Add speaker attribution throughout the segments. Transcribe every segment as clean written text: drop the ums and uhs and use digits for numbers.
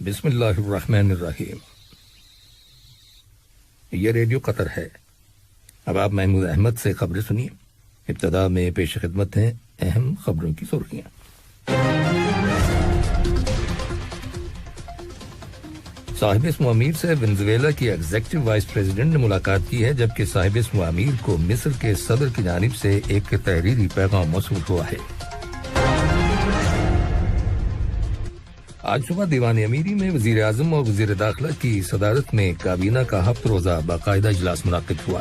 Speaker 1: بسم اللہ الرحمن الرحیم۔ یہ ریڈیو قطر ہے۔ اب آپ محمود احمد سے خبریں سنیے۔ ابتدا میں پیش خدمت ہیں اہم خبروں کی سرخیاں۔ صاحب اسم امیر سے ونزویلا کی ایگزیکٹو وائس پریزیڈنٹ نے ملاقات کی ہے، جبکہ صاحب اسم امیر کو مصر کے صدر کی جانب سے ایک تحریری پیغام موصول ہوا ہے۔ آج صبح دیوان امیری میں وزیر اعظم اور وزیر داخلہ کی صدارت میں کابینہ کا ہفت روزہ باقاعدہ اجلاس منعقد ہوا۔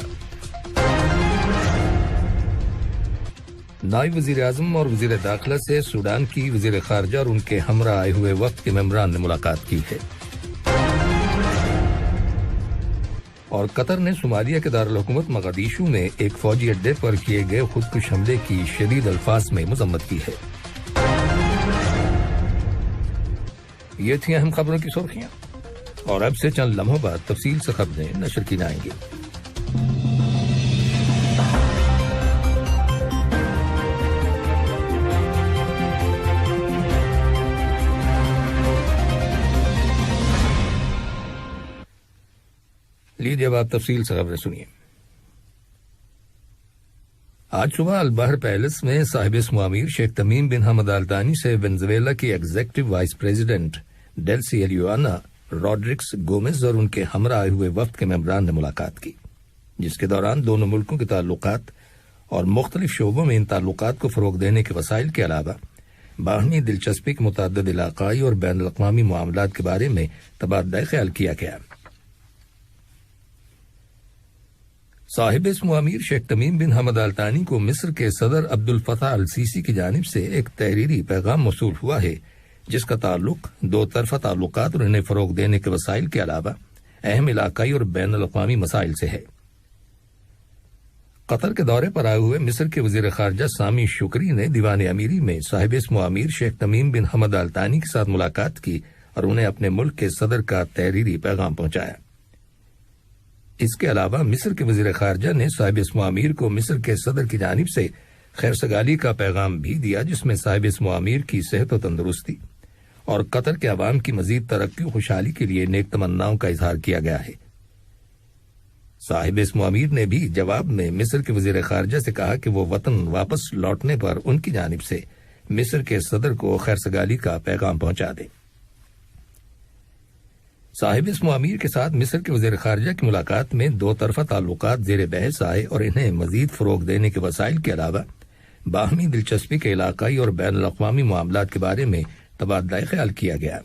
Speaker 1: نائب وزیر اعظم اور وزیر داخلہ سے سوڈان کی وزیر خارجہ اور ان کے ہمراہ آئے ہوئے وفد کے ممبران نے ملاقات کی ہے۔ اور قطر نے صومالیہ کے دارالحکومت مقدیشو میں ایک فوجی اڈے پر کیے گئے خودکش حملے کی شدید الفاظ میں مذمت کی ہے۔ یہ تھیں اہم خبروں کی سرخیاں، اور اب سے چند لمحوں بعد تفصیل سے خبریں نشر کی جائیں گی۔ لیجیے اب آپ تفصیل سے خبریں سنیے۔ آج صبح البحر پیلس میں صاحب اسم امیر شیخ تمیم بن حمد آل ثانی سے ونزویلا کی executive vice president Delcy Eloina Rodriguez Gomez اور ان کے ہمراہ آئے ہوئے وفد کے ممبران نے ملاقات کی، جس کے دوران دونوں ملکوں کے تعلقات اور مختلف شعبوں میں ان تعلقات کو فروغ دینے کے وسائل کے علاوہ باہمی دلچسپی کے متعدد علاقائی اور بین الاقوامی معاملات کے بارے میں تبادلہ خیال کیا گیا۔ صاحب اسم امیر شیخ تمیم بن حمد آل ثانی کو مصر کے صدر عبد الفتاح السیسی کی جانب سے ایک تحریری پیغام موصول ہوا ہے، جس کا تعلق دو طرفہ تعلقات اور انہیں فروغ دینے کے وسائل کے علاوہ اہم علاقائی اور بین الاقوامی مسائل سے ہے۔ قطر کے دورے پر آئے ہوئے مصر کے وزیر خارجہ سامی شکری نے دیوان امیری میں صاحب اسم امیر شیخ تمیم بن حمد آل ثانی کے ساتھ ملاقات کی اور انہیں اپنے ملک کے صدر کا تحریری پیغام پہنچایا۔ اس کے علاوہ مصر کے وزیر خارجہ نے صاحب اسم امیر کو مصر کے صدر کی جانب سے خیر سگالی کا پیغام بھی دیا، جس میں صاحب اسم امیر کی صحت و تندرستی اور قطر کے عوام کی مزید ترقی و خوشحالی کے لیے نیک تمناؤں کا اظہار کیا گیا ہے۔ صاحب اسم امیر نے بھی جواب میں مصر کے وزیر خارجہ سے کہا کہ وہ وطن واپس لوٹنے پر ان کی جانب سے مصر کے صدر کو خیر سگالی کا پیغام پہنچا دیں۔ صاحب اسم امیر کے ساتھ مصر کے وزیر خارجہ کی ملاقات میں دو طرفہ تعلقات زیر بحث آئے اور انہیں مزید فروغ دینے کے وسائل کے علاوہ باہمی دلچسپی کے علاقائی اور بین الاقوامی معاملات کے بارے میں تبادلہ خیال کیا گیا۔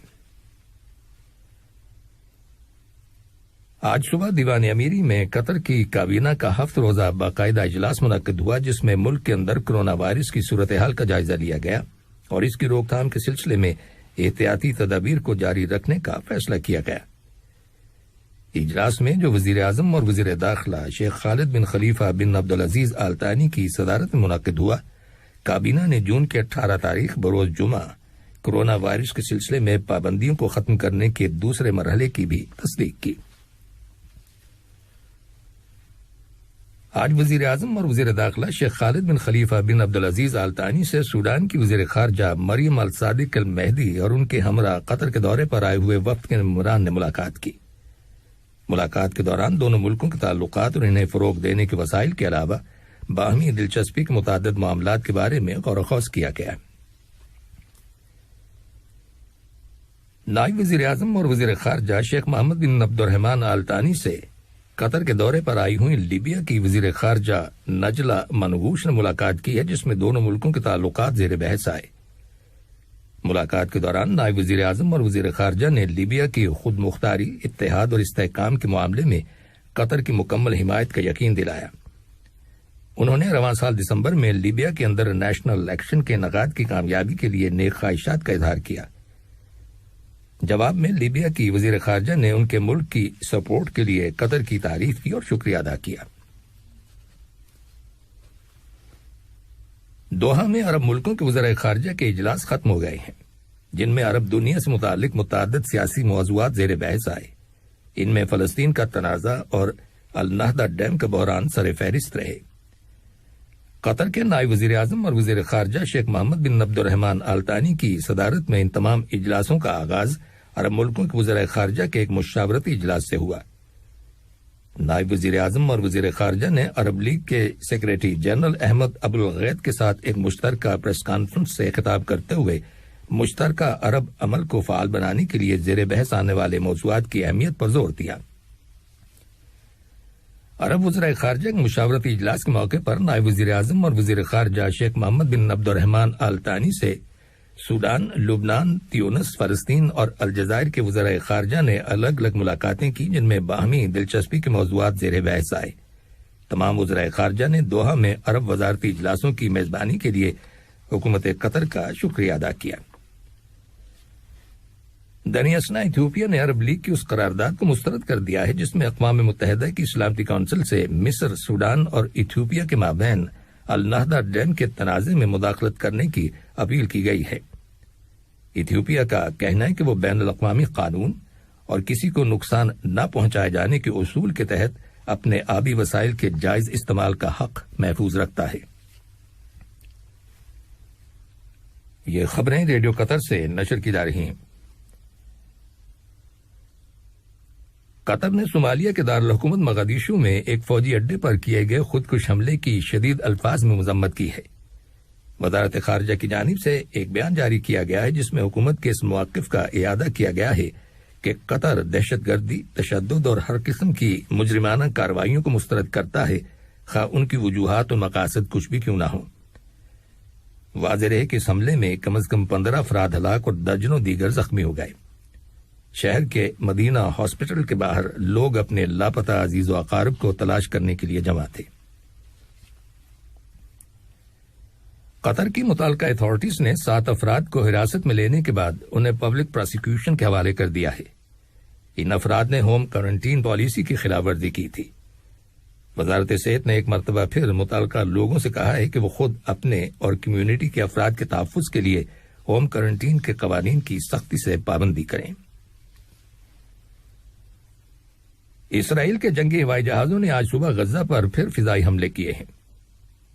Speaker 1: آج صبح دیوان امیری میں قطر کی کابینہ کا ہفت روزہ باقاعدہ اجلاس منعقد ہوا، جس میں ملک کے اندر کرونا وائرس کی صورتحال کا جائزہ لیا گیا اور اس کی روک تھام کے سلسلے میں احتیاطی تدابیر کو جاری رکھنے کا فیصلہ کیا گیا۔ اجلاس میں جو وزیر اعظم اور وزیر داخلہ شیخ خالد بن خلیفہ بن عبدالعزیز آل ثانی کی صدارت میں منعقد ہوا، کابینہ نے جون کے 18 تاریخ بروز جمعہ کرونا وائرس کے سلسلے میں پابندیوں کو ختم کرنے کے دوسرے مرحلے کی بھی تصدیق کی۔ آج وزیر اعظم اور وزیر داخلہ شیخ خالد بن خلیفہ بن عبدالعزیز آل ثانی سے سوڈان کی وزیر خارجہ مریم الصادق المہدی اور ان کے ہمراہ قطر کے دورے پر آئے ہوئے وفد کے ممبران نے ملاقات کی۔ ملاقات کے دوران دونوں ملکوں کے تعلقات اور انہیں فروغ دینے کے وسائل کے علاوہ باہمی دلچسپی کے متعدد معاملات کے بارے میں غور و خوض کیا گیا۔ نائب وزیر اعظم اور وزیر خارجہ شیخ محمد بن عبد الرحمن آل ثانی سے قطر کے دورے پر آئی ہوئی لیبیا کی وزیر خارجہ نجلہ منغوش نے ملاقات کی ہے، جس میں دونوں ملکوں کے تعلقات زیر بحث آئے۔ ملاقات کے دوران نائب وزیر اعظم اور وزیر خارجہ نے لیبیا کی خود مختاری، اتحاد اور استحکام کے معاملے میں قطر کی مکمل حمایت کا یقین دلایا۔ انہوں نے رواں سال دسمبر میں لیبیا کے اندر نیشنل الیکشن کے انعقاد کی کامیابی کے لیے نیک خواہشات کا اظہار کیا۔ جواب میں لیبیا کی وزیر خارجہ نے ان کے ملک کی سپورٹ کے لیے قطر کی تعریف کی اور شکریہ ادا کیا۔ دوحہ میں عرب ملکوں کے وزراء خارجہ کے اجلاس ختم ہو گئے ہیں، جن میں عرب دنیا سے متعلق متعدد سیاسی موضوعات زیر بحث آئے۔ ان میں فلسطین کا تنازع اور النہدہ ڈیم کا بحران سر فہرست رہے۔ قطر کے نائب وزیر اعظم اور وزیر خارجہ شیخ محمد بن عبد الرحمن آل ثانی کی صدارت میں ان تمام اجلاسوں کا آغاز عرب ملکوں کے وزراء خارجہ کے ایک مشاورتی اجلاس سے ہوا۔ نائب وزیر اعظم اور وزیر خارجہ نے عرب لیگ کے سیکریٹری جنرل احمد ابوالغیت کے ساتھ ایک مشترکہ پریس کانفرنس سے خطاب کرتے ہوئے مشترکہ عرب عمل کو فعال بنانے کے لیے زیر بحث آنے والے موضوعات کی اہمیت پر زور دیا۔ عرب وزراء خارجہ کے مشاورتی اجلاس کے موقع پر نائب وزیر اعظم اور وزیر خارجہ شیخ محمد بن عبد الرحمن آل ثانی سے سوڈان، لبنان، تیونس، فلسطین اور الجزائر کے وزراء خارجہ نے الگ الگ ملاقاتیں کی، جن میں باہمی دلچسپی کے موضوعات زیر بحث آئے۔ تمام وزراء خارجہ نے دوحہ میں عرب وزارتی اجلاسوں کی میزبانی کے لیے حکومت قطر کا شکریہ ادا کیا۔ دنیا اسنا ایتھوپیا نے عرب لیگ کی اس قرارداد کو مسترد کر دیا ہے جس میں اقوام متحدہ کی سلامتی کونسل سے مصر، سوڈان اور ایتھوپیا کے مابین النہدہ ڈیم کے تنازع میں مداخلت کرنے کی اپیل کی گئی ہے۔ ایتھوپیا کا کہنا ہے کہ وہ بین الاقوامی قانون اور کسی کو نقصان نہ پہنچائے جانے کے اصول کے تحت اپنے آبی وسائل کے جائز استعمال کا حق محفوظ رکھتا ہے۔ یہ خبریں ریڈیو قطر سے نشر کی جا رہی ہیں۔ قطر نے صومالیہ کے دارالحکومت مغادیشو میں ایک فوجی اڈے پر کیے گئے خودکش حملے کی شدید الفاظ میں مذمت کی ہے۔ وزارت خارجہ کی جانب سے ایک بیان جاری کیا گیا ہے جس میں حکومت کے اس موقف کا اعادہ کیا گیا ہے کہ قطر دہشت گردی، تشدد اور ہر قسم کی مجرمانہ کارروائیوں کو مسترد کرتا ہے، خواہ ان کی وجوہات اور مقاصد کچھ بھی کیوں نہ ہوں۔ واضح ہے کہ اس حملے میں کم از کم 15 افراد ہلاک اور درجنوں دیگر زخمی ہو گئے۔ شہر کے مدینہ ہاسپٹل کے باہر لوگ اپنے لاپتہ عزیز و اقارب کو تلاش کرنے کے لیے جمع تھے۔ قطر کی متعلقہ اتھارٹیز نے 7 افراد کو حراست میں لینے کے بعد انہیں پبلک پراسیکیوشن کے حوالے کر دیا ہے۔ ان افراد نے ہوم کوارنٹین پالیسی کی خلاف ورزی کی تھی۔ وزارت صحت نے ایک مرتبہ پھر متعلقہ لوگوں سے کہا ہے کہ وہ خود اپنے اور کمیونٹی کے افراد کے تحفظ کے لیے ہوم کوارنٹین کے قوانین کی سختی سے پابندی کریں۔ اسرائیل کے جنگی ہوائی جہازوں نے آج صبح غزہ پر پھر فضائی حملے کیے ہیں۔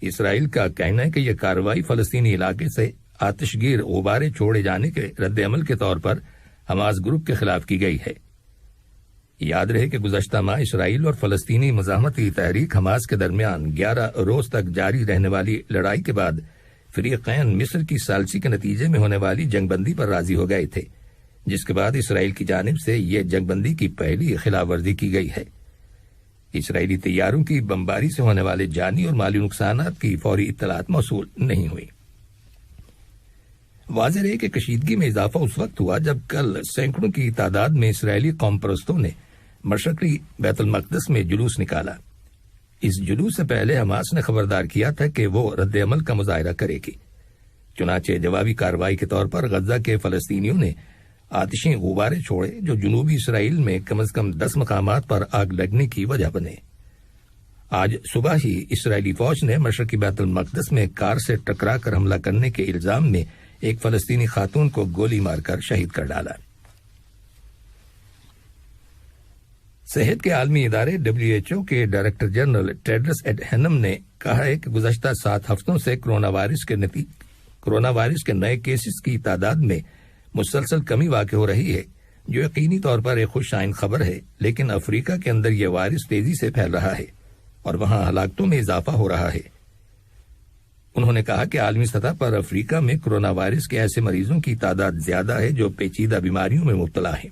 Speaker 1: اسرائیل کا کہنا ہے کہ یہ کارروائی فلسطینی علاقے سے آتش گیر غبارے چھوڑے جانے کے رد عمل کے طور پر حماس گروپ کے خلاف کی گئی ہے۔ یاد رہے کہ گزشتہ ماہ اسرائیل اور فلسطینی مزاحمتی تحریک حماس کے درمیان 11 روز تک جاری رہنے والی لڑائی کے بعد فریقین مصر کی ثالثی کے نتیجے میں ہونے والی جنگ بندی پر راضی ہو گئے تھے، جس کے بعد اسرائیل کی جانب سے یہ جنگ بندی کی پہلی خلاف ورزی کی گئی ہے۔ اسرائیلی طیاروں کی بمباری سے ہونے والے جانی اور مالی نقصانات کی فوری اطلاعات موصول نہیں ہوئی۔ واضح ہے کہ کشیدگی میں اضافہ اس وقت ہوا جب کل سینکڑوں کی تعداد میں اسرائیلی قوم پرستوں نے مشرقی بیت المقدس میں جلوس نکالا۔ اس جلوس سے پہلے حماس نے خبردار کیا تھا کہ وہ رد عمل کا مظاہرہ کرے گی۔ چنانچہ جوابی کارروائی کے طور پر غزہ کے فلسطینیوں نے آتشیں غبارے چھوڑے جو جنوبی اسرائیل میں کم از کم 10 مقامات پر آگ لگنے کی وجہ بنے۔ آج صبح ہی اسرائیلی فوج نے مشرقی بیت المقدس میں کار سے ٹکرا کر حملہ کرنے کے الزام میں ایک فلسطینی خاتون کو گولی مار کر شہید کر ڈالا۔ صحت کے عالمی ادارے WHO کے ڈائریکٹر جنرل ٹیڈرس ایڈہینم نے کہا ہے کہ گزشتہ 7 ہفتوں سے کرونا وائرس کے نئے کیسز کی تعداد میں مسلسل کمی واقع ہو رہی ہے، جو یقینی طور پر ایک خوش آئند خبر ہے، لیکن افریقہ کے اندر یہ وائرس تیزی سے پھیل رہا ہے اور وہاں ہلاکتوں میں اضافہ ہو رہا ہے۔ انہوں نے کہا کہ عالمی سطح پر افریقہ میں کرونا وائرس کے ایسے مریضوں کی تعداد زیادہ ہے جو پیچیدہ بیماریوں میں مبتلا ہیں۔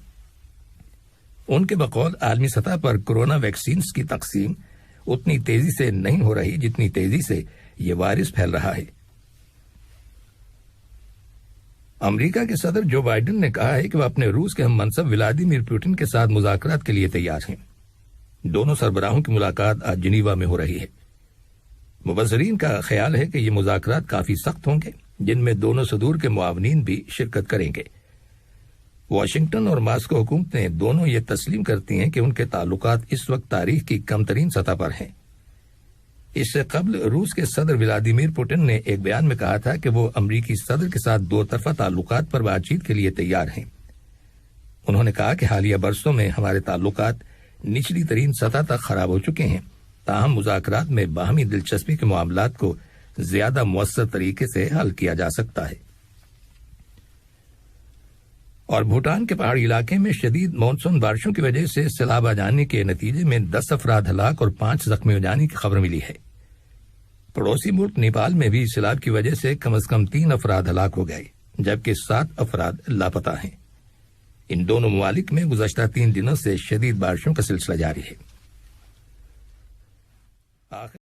Speaker 1: ان کے بقول عالمی سطح پر کرونا ویکسینز کی تقسیم اتنی تیزی سے نہیں ہو رہی جتنی تیزی سے یہ وائرس پھیل رہا ہے۔ امریکہ کے صدر جو بائیڈن نے کہا ہے کہ وہ اپنے روس کے ہم منصب ولادیمیر پوٹن کے ساتھ مذاکرات کے لیے تیار ہیں۔ دونوں سربراہوں کی ملاقات آج جنیوا میں ہو رہی ہے۔ مبصرین کا خیال ہے کہ یہ مذاکرات کافی سخت ہوں گے، جن میں دونوں صدور کے معاونین بھی شرکت کریں گے۔ واشنگٹن اور ماسکو حکومتیں دونوں یہ تسلیم کرتی ہیں کہ ان کے تعلقات اس وقت تاریخ کی کم ترین سطح پر ہیں۔ اس سے قبل روس کے صدر ولادیمیر پوٹن نے ایک بیان میں کہا تھا کہ وہ امریکی صدر کے ساتھ 2 طرفہ تعلقات پر بات چیت کے لیے تیار ہیں۔ انہوں نے کہا کہ حالیہ برسوں میں ہمارے تعلقات نچلی ترین سطح تک خراب ہو چکے ہیں، تاہم مذاکرات میں باہمی دلچسپی کے معاملات کو زیادہ مؤثر طریقے سے حل کیا جا سکتا ہے۔ اور بھوٹان کے پہاڑی علاقے میں شدید مانسون بارشوں کی وجہ سے سیلاب آ جانے کے نتیجے میں 10 افراد ہلاک اور 5 زخمی ہو جانے کی خبر ملی ہے۔ پڑوسی ملک نیپال میں بھی سیلاب کی وجہ سے کم از کم 3 افراد ہلاک ہو گئے، جبکہ 7 افراد لاپتہ ہیں۔ ان دونوں ممالک میں گزشتہ 3 دنوں سے شدید بارشوں کا سلسلہ جاری ہے۔